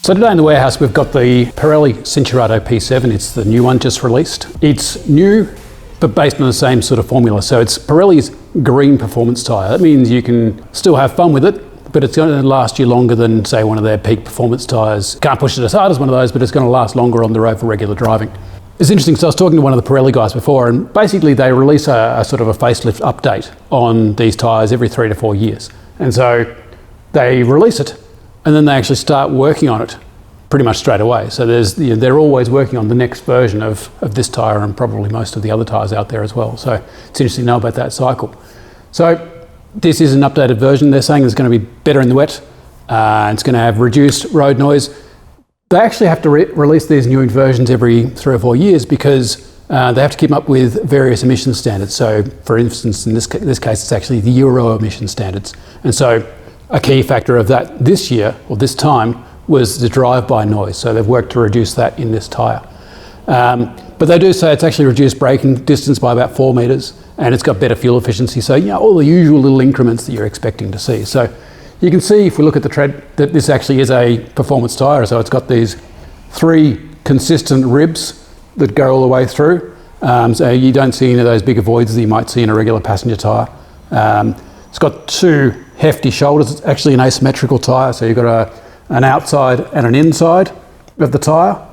So today in the warehouse we've got the Pirelli Cinturato P7. It's the new one just released. It's new but based on the same sort of formula. So it's Pirelli's green performance tyre. That means you can still have fun with it, but it's going to last you longer than, say, one of their peak performance tyres. Can't push it as hard as one of those, but it's going to last longer on the road for regular driving. It's interesting, so I was talking to one of the Pirelli guys before, and basically they release a sort of a facelift update on these tyres every 3 to 4 years. And so they release it, and then they actually start working on it pretty much straight away. So they're always working on the next version of this tyre, and probably most of the other tyres out there as well. So it's interesting to know about that cycle. So this is an updated version. They're saying it's going to be better in the wet. It's going to have reduced road noise. They actually have to release these new versions every 3 or 4 years because they have to keep up with various emission standards. So for instance, in this case, it's actually the Euro emission standards. And so a key factor of that this year, or this time, was the drive-by noise. So they've worked to reduce that in this tyre. But they do say it's actually reduced braking distance by about 4 metres, and it's got better fuel efficiency. So, you know, all the usual little increments that you're expecting to see. So you can see, if we look at the tread, that this actually is a performance tyre. So it's got these 3 consistent ribs that go all the way through. So you don't see any of those bigger voids that you might see in a regular passenger tyre. It's got 2 hefty shoulders. It's actually an asymmetrical tyre. So you've got an outside and an inside of the tyre.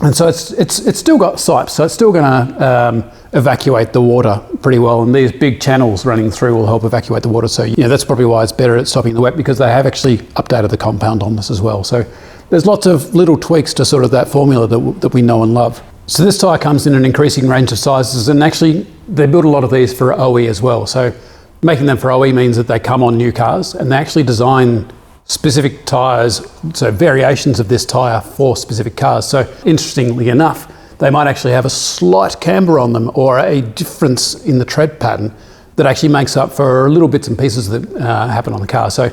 And so it's still got sipes, so it's still going to evacuate the water pretty well, and these big channels running through will help evacuate the water. So that's probably why it's better at stopping the wet, because they have actually updated the compound on this as well. So there's lots of little tweaks to sort of that formula that we know and love. So this tyre comes in an increasing range of sizes, and actually they build a lot of these for OE as well. So making them for OE means that they come on new cars, and they actually design specific tyres, so variations of this tyre for specific cars. So interestingly enough, they might actually have a slight camber on them or a difference in the tread pattern that actually makes up for little bits and pieces that happen on the car. So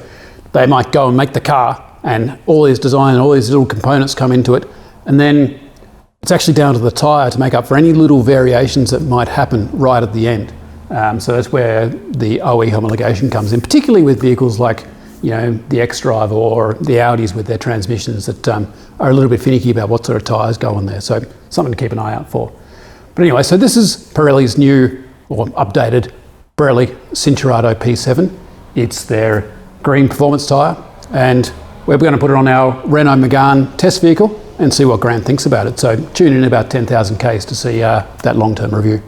they might go and make the car, and all these design, all these little components come into it, and then it's actually down to the tyre to make up for any little variations that might happen right at the end. So that's where the OE homologation comes in, particularly with vehicles like the X-Drive or the Audis with their transmissions that are a little bit finicky about what sort of tyres go on there. So something to keep an eye out for. But anyway, so this is Pirelli's new or updated Pirelli Cinturato P7. It's their green performance tyre, and we're going to put it on our Renault Megane test vehicle and see what Grant thinks about it. So tune in about 10,000 Ks to see that long-term review.